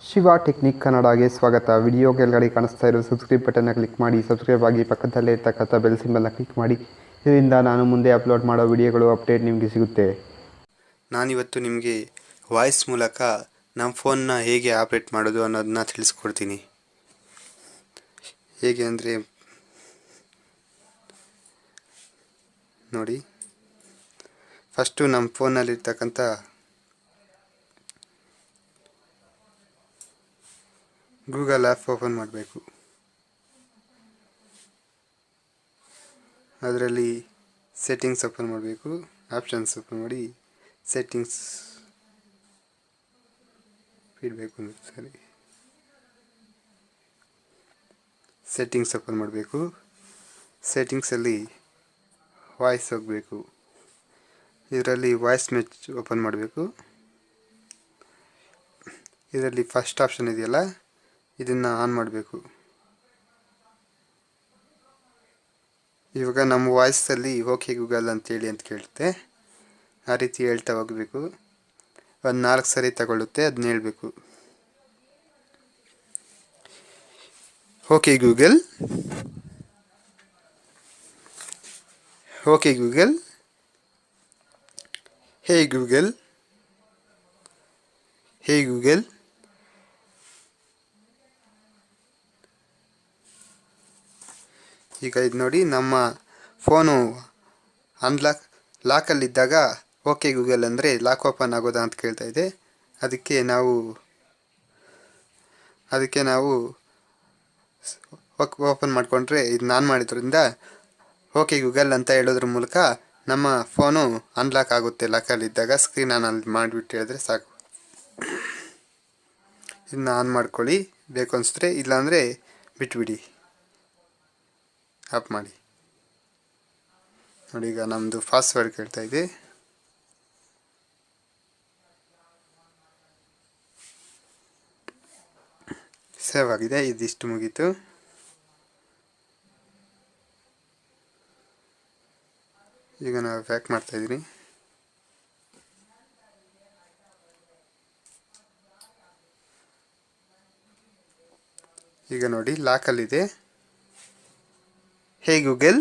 Shiva technique ಕನ್ನಡಗೆ ಸ್ವಾಗತ. Video ಕೆಳಗಡೆ ಕಾಣಿಸ್ತಾ ಇರೋ ಸಬ್ಸ್ಕ್ರೈಬ್ ಬಟನ್ನ ಕ್ಲಿಕ್ ಮಾಡಿ, ಸಬ್ಸ್ಕ್ರೈಬ್ ಆಗಿ ಪಕ್ಕದಲ್ಲೇ ಇರ್ತಕ್ಕಂಥ ಬೆಲ್ ಸಿಂಬಲ್ನ ಕ್ಲಿಕ್ ಮಾಡಿ. ಇದರಿಂದ ನಾನು ಮುಂದೆ ಅಪ್ಲೋಡ್ ಮಾಡೋ ವಿಡಿಯೋಗಳು ಅಪ್ಡೇಟ್ ನಿಮಗೆ ಸಿಗುತ್ತೆ. ನಾನಿವತ್ತು ನಿಮಗೆ ವಾಯ್ಸ್ ಮೂಲಕ ನಮ್ಮ ಫೋನ್ನ ಹೇಗೆ ಆಪ್ರೇಟ್ ಮಾಡೋದು ಅನ್ನೋದನ್ನ ತಿಳಿಸ್ಕೊಡ್ತೀನಿ. ಹೇಗೆ ಅಂದರೆ ನೋಡಿ, ಫಸ್ಟು ನಮ್ಮ ಫೋನ್ನಲ್ಲಿರ್ತಕ್ಕಂಥ ಗೂಗಲ್ ಆ್ಯಪ್ ಓಪನ್ ಮಾಡಬೇಕು. ಅದರಲ್ಲಿ ಸೆಟ್ಟಿಂಗ್ಸ್ ಓಪನ್ ಮಾಡಬೇಕು. ಆಪ್ಷನ್ಸ್ ಓಪನ್ ಮಾಡಿ ಸೆಟ್ಟಿಂಗ್ಸ್ ಇಡಬೇಕು. ಸರಿ, ಸೆಟ್ಟಿಂಗ್ಸ್ ಓಪನ್ ಮಾಡಬೇಕು. ಸೆಟ್ಟಿಂಗ್ಸಲ್ಲಿ ವಾಯ್ಸ್ ಹೋಗಬೇಕು. ಇದರಲ್ಲಿ ವಾಯ್ಸ್ ಮೆಚ್ ಓಪನ್ ಮಾಡಬೇಕು. ಇದರಲ್ಲಿ ಫಸ್ಟ್ ಆಪ್ಷನ್ ಇದೆಯಲ್ಲ, ಇದನ್ನು ಆನ್ ಮಾಡಬೇಕು. ಇವಾಗ ನಮ್ಮ ವಾಯ್ಸಲ್ಲಿ ಓಕೆ ಗೂಗಲ್ ಅಂತೇಳಿ ಅಂತ ಕೇಳುತ್ತೆ. ಆ ರೀತಿ ಹೇಳ್ತಾ ಹೋಗಬೇಕು. ಒಂದು 4 ಸರಿ ತಗೊಳ್ಳುತ್ತೆ, ಅದನ್ನ ಹೇಳಬೇಕು. ಓಕೆ ಗೂಗಲ್, ಓಕೆ ಗೂಗಲ್, ಹೇ ಗೂಗಲ್, ಹೇ ಗೂಗಲ್. ಈಗ ಇದು ನೋಡಿ, ನಮ್ಮ ಫೋನು ಲಾಕಲ್ಲಿದ್ದಾಗ ಓಕೆ ಗೂಗಲ್ ಅಂದರೆ ಲಾಕ್ ಓಪನ್ ಆಗೋದಾ ಅಂತ ಕೇಳ್ತಾ ಇದೆ. ಅದಕ್ಕೆ ನಾವು ಓಪನ್ ಮಾಡಿಕೊಂಡ್ರೆ, ಇದು ನಾನು ಮಾಡಿದ್ರಿಂದ ಓಕೆ ಗೂಗಲ್ ಅಂತ ಹೇಳೋದ್ರ ಮೂಲಕ ನಮ್ಮ ಫೋನು ಅನ್ಲಾಕ್ ಆಗುತ್ತೆ. ಲಾಕಲ್ಲಿದ್ದಾಗ ಸ್ಕ್ರೀನ್ ಆನ್ ಮಾಡಿಬಿಟ್ಟು ಹೇಳಿದ್ರೆ ಸಾಕು. ಇದನ್ನ ಆನ್ ಮಾಡ್ಕೊಳ್ಳಿ ಬೇಕು ಅನಿಸಿದ್ರೆ, ಇಲ್ಲಾಂದರೆ ಬಿಟ್ಬಿಡಿ, ಆಫ್ ಮಾಡಿ. ನೋಡಿ, ಈಗ ನಮ್ಮದು ಪಾಸ್ವರ್ಡ್ ಕೇಳ್ತಾ ಇದೆ. ಸೇವ್ ಆಗಿದೆ. ಇದಿಷ್ಟು ಮುಗೀತು. ಈಗ ನಾವು ಬ್ಯಾಕ್ ಮಾಡ್ತಾಯಿದ್ದೀನಿ. ಈಗ ನೋಡಿ, ಲಾಕಲ್ಲಿದೆ. ಹೇ ಗೂಗಲ್,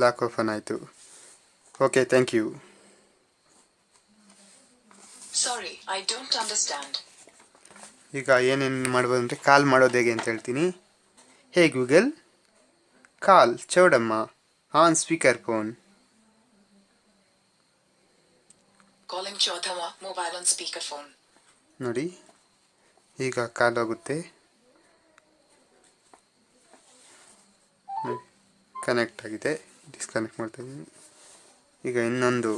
ಲಾಕ್ ಓಪನ್ ಆಯಿತು. Okay, thank you. Sorry, I don't understand. ಈಗ ಏನೇನು ಮಾಡ್ಬೋದು ಅಂದರೆ, ಕಾಲ್ ಮಾಡೋದು ಹೇಗೆ ಅಂತ ಹೇಳ್ತೀನಿ. Hey Google, call Chowdamma on speaker phone. Calling Chowdamma mobile on speaker phone. ನೋಡಿ, ಈಗ ಕಾಲ್ ಹೋಗುತ್ತೆ. ಕನೆಕ್ಟ್ ಆಗಿದೆ. ಡಿಸ್ಕನೆಕ್ಟ್ ಮಾಡ್ತಾಯಿದ್ದೀನಿ. ಈಗ ಇನ್ನೊಂದು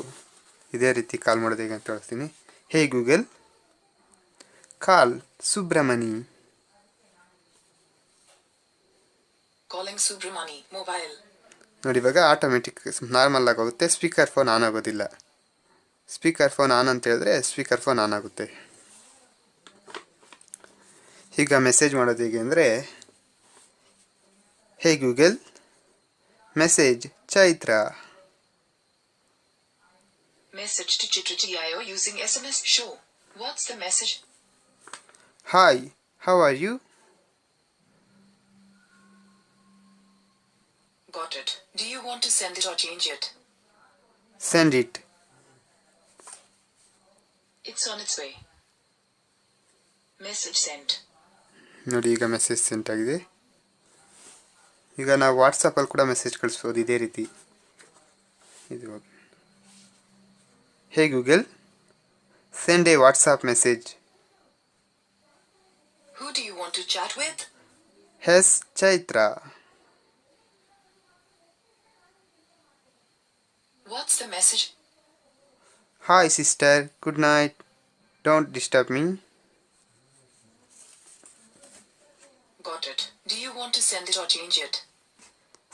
ಇದೇ ರೀತಿ ಕಾಲ್ ಮಾಡೋದು ಹೇಗೆ ಅಂತ ಹೇಳ್ತೀನಿ. Hey Google, call Subramani. Calling Subramani mobile. ನೋಡಿ, ಇವಾಗ ಆಟೋಮೆಟಿಕ್ ನಾರ್ಮಲ್ ಆಗೋಗುತ್ತೆ. ಸ್ಪೀಕರ್ ಫೋನ್ ಆನ್ ಆಗೋದಿಲ್ಲ. ಸ್ಪೀಕರ್ ಫೋನ್ ಆನ್ ಅಂತ ಹೇಳಿದ್ರೆ ಸ್ಪೀಕರ್ ಫೋನ್ ಆನ್ ಆಗುತ್ತೆ. ಈಗ ಮೆಸೇಜ್ ಮಾಡೋದು ಹೇಗೆ ಅಂದರೆ, hey Google, message Chaitra. Message to Chitra Tio using SMS show. What's the message? Hi, how are you? Got it. Do you want to send it or change it? Send it. It's on its way. Message sent. ನೋಡಿ, ಈಗ message scent ಆಗಿದೆ. ಈಗ ನಾವು ವಾಟ್ಸಪ್ಪಲ್ಲಿ ಕೂಡ message ಕಳಿಸ್ಬೋದು ಇದೇ ರೀತಿ. ಇದು hey Google, send a WhatsApp message. Who do you want to chat with? Yes Chaitra. What's the message? Hi sister, good night, don't disturb me. Got it. Do you want to send it or change it?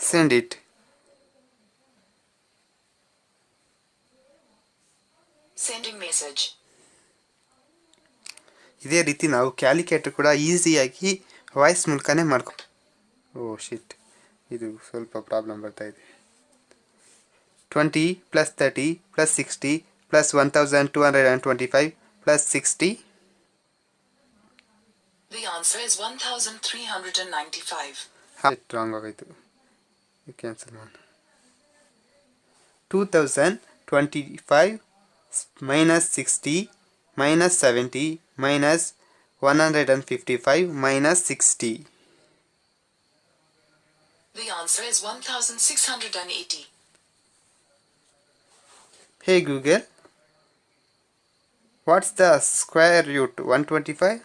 Send it. Sending message. ಇದೇ ರೀತಿ ನಾವು calculator ಕೂಡ ಈಸಿಯಾಗಿ voice ಮೂಲಕನೇ ಮಾಡ್ಕೊ. ಓ ಶಿಟ್, ಇದು ಸ್ವಲ್ಪ problem ಬರ್ತಾ ಇದೆ. 20 + 30 + 60 + 1225 + 60 The answer is 1395. ರಾಂಗ್ ಆಗೋಯ್ತು, ಕ್ಯಾನ್ಸಲ್ ಮಾಡಿ. 2025 minus 60 minus 70 minus 155 minus 60. The answer is 1680. Hey Google, what's the square root 125?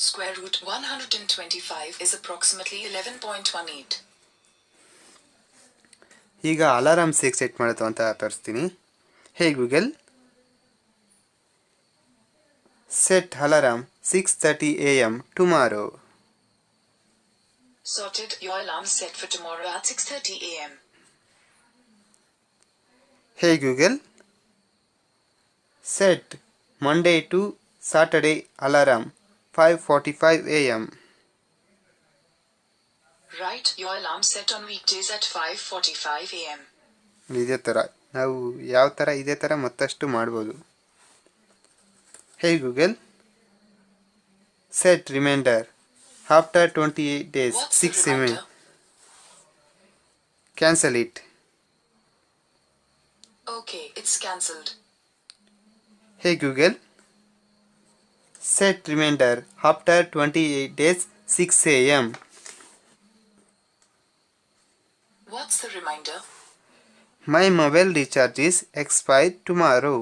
Square root 125 is approximately 11.18. ಈಗ ಅಲಾರಾಮ್ಸ್ ಹೇಗೆ ಸೆಟ್ ಮಾಡೋದು ಅಂತ ತೋರಿಸ್ತೀನಿ. Hey Google, set alarm 6:30 AM tomorrow. Sorted. Your alarm set for tomorrow at 6:30 AM. Hey Google, set Monday to Saturday alarm 5:45 AM. Right. Your alarm set on weekdays at 5:45 AM. ಇದೇ ಥರ ನಾವು ಯಾವ ಥರ ಇದೇ ಥರ ಮತ್ತಷ್ಟು ಮಾಡ್ಬೋದು. Hey Google, set reminder after 28 days What's 6 the reminder? AM. Cancel it. Okay, it's cancelled. Hey Google, set reminder after 28 days 6 AM. What's the reminder? My mobile recharge is expired tomorrow.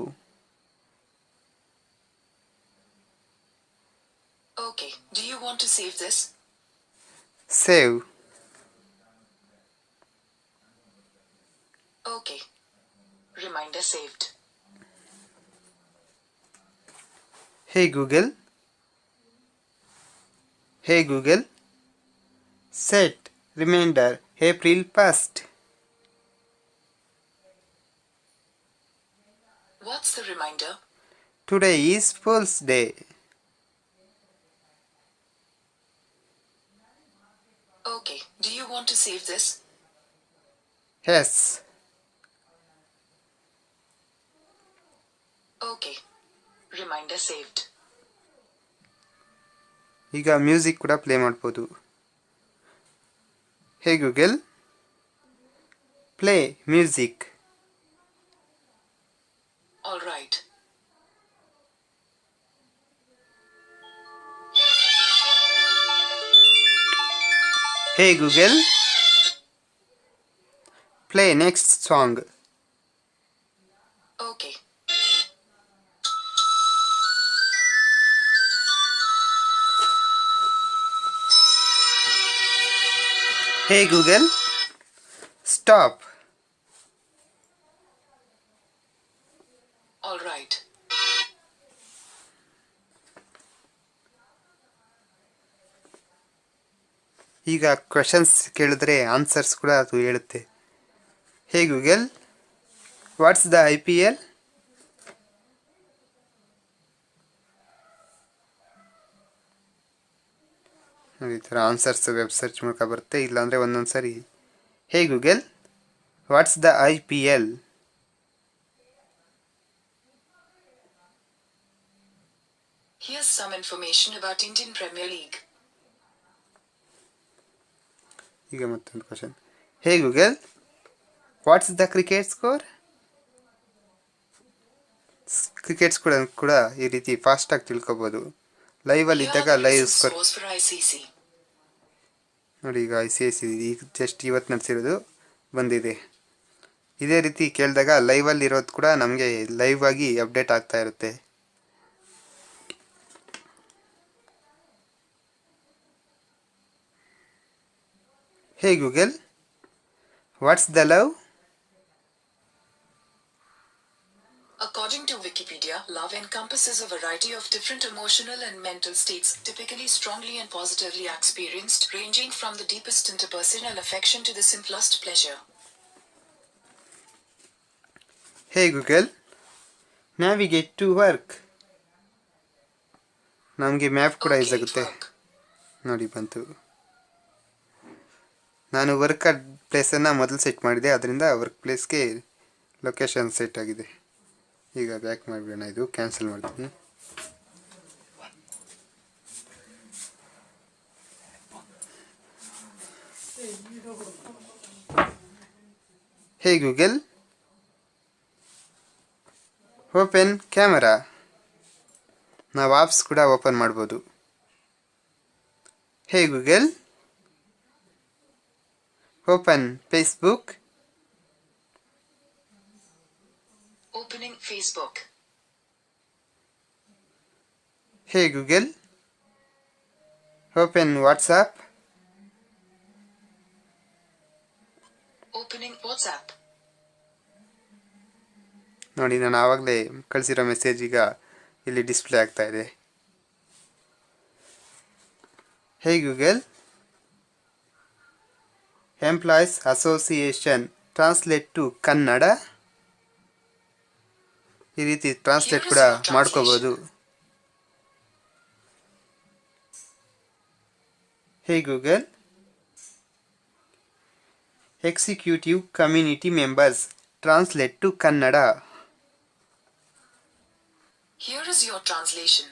Okay, do you want to save this? Save. Okay. Reminder saved. Hey Google, set reminder April 1st. What's the reminder? Today is Fool's Day. Okay, do you want to save this? Yes. Okay. Reminder saved. ಈಗ music ಕೂಡ play ಮಾಡ್ಬೋದು. Hey Google, play music. All right. Hey Google, play next song. Okay. Hey Google, stop. All right. ಈಗ questions ಕೇಳಿದ್ರೆ answers ಕೂಡ ಅದು ಹೇಳುತ್ತೆ. Hey Google, what's the IPL? ಈ ಥರ ಆನ್ಸರ್ಸ್ ವೆಬ್ ಸರ್ಚ್ ಮೂಲಕ ಬರುತ್ತೆ, ಇಲ್ಲಾಂದರೆ ಒಂದೊಂದು ಸರಿ. Hey Google, what's the IPL? Here's some information about Indian Premier League. ಈಗ ಮತ್ತೊಂದು question. Hey Google, what's the cricket score? Cricket ಕೂಡ ಈ ರೀತಿ ಫಾಸ್ಟಾಗಿ ತಿಳ್ಕೊಬೋದು. ಲೈವಲ್ಲಿ Here are ಇದ್ದಾಗ the live recent score scores for ICC. ನೋಡಿ. ಈಗ ICC ಈಗ ಜಸ್ಟ್ ಇವತ್ತು ನಡೆಸಿರೋದು ಬಂದಿದೆ. ಇದೇ ರೀತಿ ಕೇಳಿದಾಗ ಲೈವಲ್ಲಿ ಇರೋದು ಕೂಡ ನಮಗೆ ಲೈವ್ ಆಗಿ ಅಪ್ಡೇಟ್ ಆಗ್ತಾ ಇರುತ್ತೆ. Hey Google, what's the love? According to Wikipedia, love encompasses a variety of different emotional and mental states, typically strongly and positively experienced, ranging from the deepest interpersonal affection to the simplest pleasure. Hey Google, navigate to work. ನಮಗೆ map ಕೂಡ use ಆಗುತ್ತೆ. ನೋಡಿ ಬಂತು. ನಾನು work ಪ್ಲೇಸನ್ನು ಮೊದಲು set ಮಾಡಿದೆ, ಅದರಿಂದ work ಪ್ಲೇಸ್ಗೆ ಲೊಕೇಶನ್ ಸೆಟ್ ಆಗಿದೆ. ಈಗ ಬ್ಯಾಕ್ ಮಾಡಿಬಿಡೋಣ, ಇದು ಕ್ಯಾನ್ಸಲ್ ಮಾಡ್ತೀನಿ. Hey Google, open camera. ನಾವು ಆಪ್ಸ್ ಕೂಡ ಓಪನ್ ಮಾಡ್ಬೋದು. Hey Google, open Facebook. Opening Facebook. Hey Google, open WhatsApp. Opening WhatsApp. ನೋಡಿ, ನಾನು ಆವಾಗಲೇ ಕಳಿಸಿರೋ ಮೆಸೇಜ್ ಈಗ ಇಲ್ಲಿ ಡಿಸ್ಪ್ಲೇ ಆಗ್ತಾ ಇದೆ. Hey Google, employees association translate to Kannada. ಈ ರೀತಿ ಟ್ರಾನ್ಸ್ಲೇಟ್ ಕೂಡ ಮಾಡ್ಕೋಬೋದು. Hey Google, executive community members translate to Kannada. Here is your translation.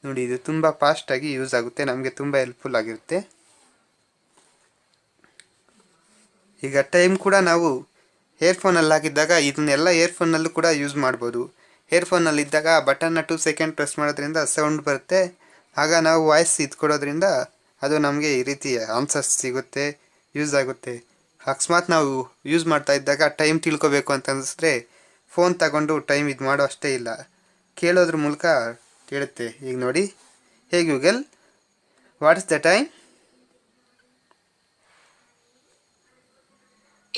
ನೋಡಿ, ಇದು ತುಂಬ ಫಾಸ್ಟಾಗಿ ಯೂಸ್ ಆಗುತ್ತೆ, ನಮಗೆ ತುಂಬ ಹೆಲ್ಪ್ಫುಲ್ ಆಗಿರುತ್ತೆ. ಈಗ ಟೈಮ್ ಕೂಡ ನಾವು ಏರ್ಫೋನಲ್ಲಿ ಹಾಕಿದ್ದಾಗ ಇದನ್ನೆಲ್ಲ ಏರ್ಫೋನಲ್ಲೂ ಕೂಡ ಯೂಸ್ ಮಾಡ್ಬೋದು. ಏರ್ಫೋನಲ್ಲಿದ್ದಾಗ ಬಟನ್ನ 2 ಸೆಕೆಂಡ್ ಪ್ರೆಸ್ ಮಾಡೋದ್ರಿಂದ ಸೌಂಡ್ ಬರುತ್ತೆ. ಆಗ ನಾವು ವಾಯ್ಸ್ ಕೊಡೋದ್ರಿಂದ ಅದು ನಮಗೆ ಈ ರೀತಿ ಆನ್ಸರ್ಸ್ ಸಿಗುತ್ತೆ, ಯೂಸ್ ಆಗುತ್ತೆ. ಅಕಸ್ಮಾತ್ ನಾವು ಯೂಸ್ ಮಾಡ್ತಾ ಇದ್ದಾಗ ಟೈಮ್ ತಿಳ್ಕೊಬೇಕು ಅಂತ ಅನಿಸಿದ್ರೆ ಫೋನ್ ತಗೊಂಡು ಟೈಮ್ ಇದು ಮಾಡೋ ಅಷ್ಟೇ ಇಲ್ಲ, ಕೇಳೋದ್ರ ಮೂಲಕ ಹೇಳುತ್ತೆ. ಈಗ ನೋಡಿ, hey Google, what is the time?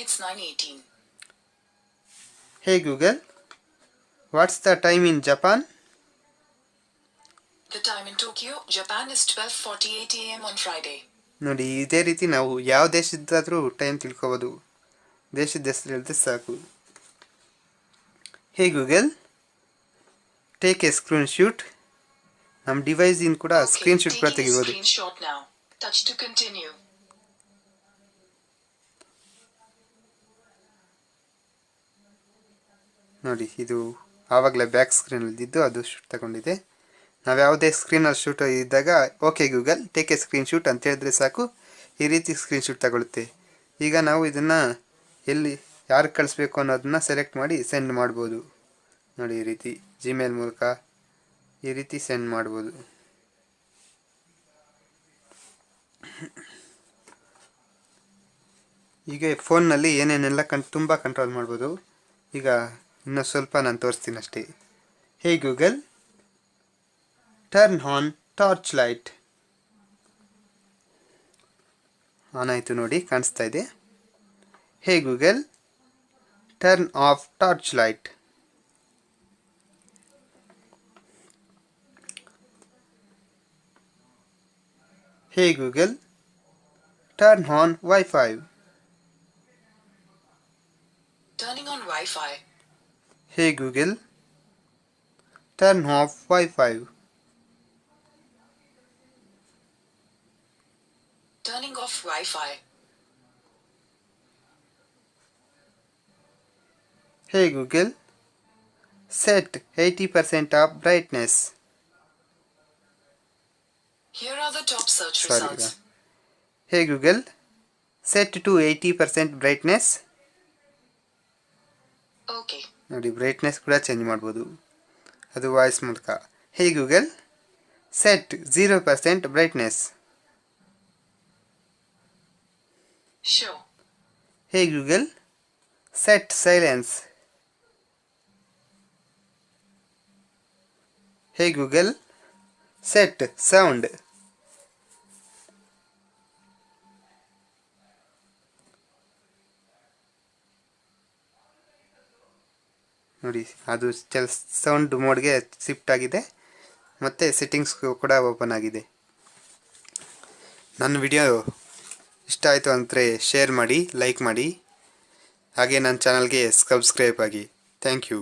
It's 9:18. Hey Google, what's the time in Japan? The time in Tokyo, Japan is 12:48 a.m. on Friday. ನೋಡಿ, ಇದೇ ರೀತಿ ನಾವು ಯಾವ ದೇಶದ್ದಾದರೂ ಟೈಮ್ ತಿಳ್ಕೊಬೋದು. ದೇಶದ ಹೆಸರು ಹೇಳಿದ್ರೆ ಸಾಕು. Hey Google, take a screenshot. ನಮ್ಮ ಡಿವೈಸಿನ ಕೂಡ ಸ್ಕ್ರೀನ್ ಶೂಟ್ ಕೂಡ taking a ತೆಗಿಬೋದು. screenshot now. Touch to continue. ನೋಡಿ, ಇದು ಆವಾಗಲೇ ಬ್ಯಾಕ್ ಸ್ಕ್ರೀನಲ್ಲಿದ್ದು ಅದು ಶೂಟ್ ತಗೊಂಡಿದೆ. ನಾವು ಯಾವುದೇ ಸ್ಕ್ರೀನಲ್ಲಿ ಶೂಟ್ ಇದ್ದಾಗ okay Google take a screen shoot ಅಂತ ಹೇಳಿದ್ರೆ ಸಾಕು, ಈ ರೀತಿ ಸ್ಕ್ರೀನ್ ಶೂಟ್ ತಗೊಳುತ್ತೆ. ಈಗ ನಾವು ಇದನ್ನು ಎಲ್ಲಿ ಯಾರಿಗೆ ಕಳಿಸ್ಬೇಕು ಅನ್ನೋದನ್ನ ಸೆಲೆಕ್ಟ್ ಮಾಡಿ ಸೆಂಡ್ ಮಾಡ್ಬೋದು. ನೋಡಿ, ಈ ರೀತಿ ಜಿಮೇಲ್ ಮೂಲಕ ಈ ರೀತಿ ಸೆಂಡ್ ಮಾಡ್ಬೋದು. ಈಗ ಫೋನ್ನಲ್ಲಿ ಏನೇನೆಲ್ಲ ತುಂಬ ಕಂಟ್ರೋಲ್ ಮಾಡ್ಬೋದು. ಈಗ ಇನ್ನೂ ಸ್ವಲ್ಪ ನಾನು ತೋರಿಸ್ತೀನಿ ಅಷ್ಟೇ. Hey Google, turn on torch light. On ಆಯಿತು ನೋಡಿ, ಕಾಣಿಸ್ತಾ ಇದೆ. Hey Google, turn off torch light. Hey Google, turn on wifi. Turning on Wi-Fi. Hey Google, turn off wifi. Turning off Wi-Fi. Hey Google, set 80% of brightness. Here are the top search results. Hey Google, set to 80% brightness. Okay. ನೋಡಿ, brightness ಕೂಡ change ಮಾಡ್ಬೋದು, ಅದು voice ಮೂಲಕ. Hey Google, set 0% brightness. Sure. ಹೇ Google, set silence. ಹೇ Google, set sound. ನೋಡಿ, ಅದು sound ಮೋಡ್ಗೆ shift ಆಗಿದೆ ಮತ್ತು ಸೆಟ್ಟಿಂಗ್ಸ್ ಕೂಡ ಓಪನ್ ಆಗಿದೆ. ನನ್ನ ವಿಡಿಯೋ ಇಷ್ಟ ಆಯಿತು ಅಂದರೆ ಶೇರ್ ಮಾಡಿ, ಲೈಕ್ ಮಾಡಿ, ಹಾಗೆ ನನ್ನ ಚಾನಲ್ಗೆ ಸಬ್ಸ್ಕ್ರೈಬ್ ಆಗಿ. Thank you.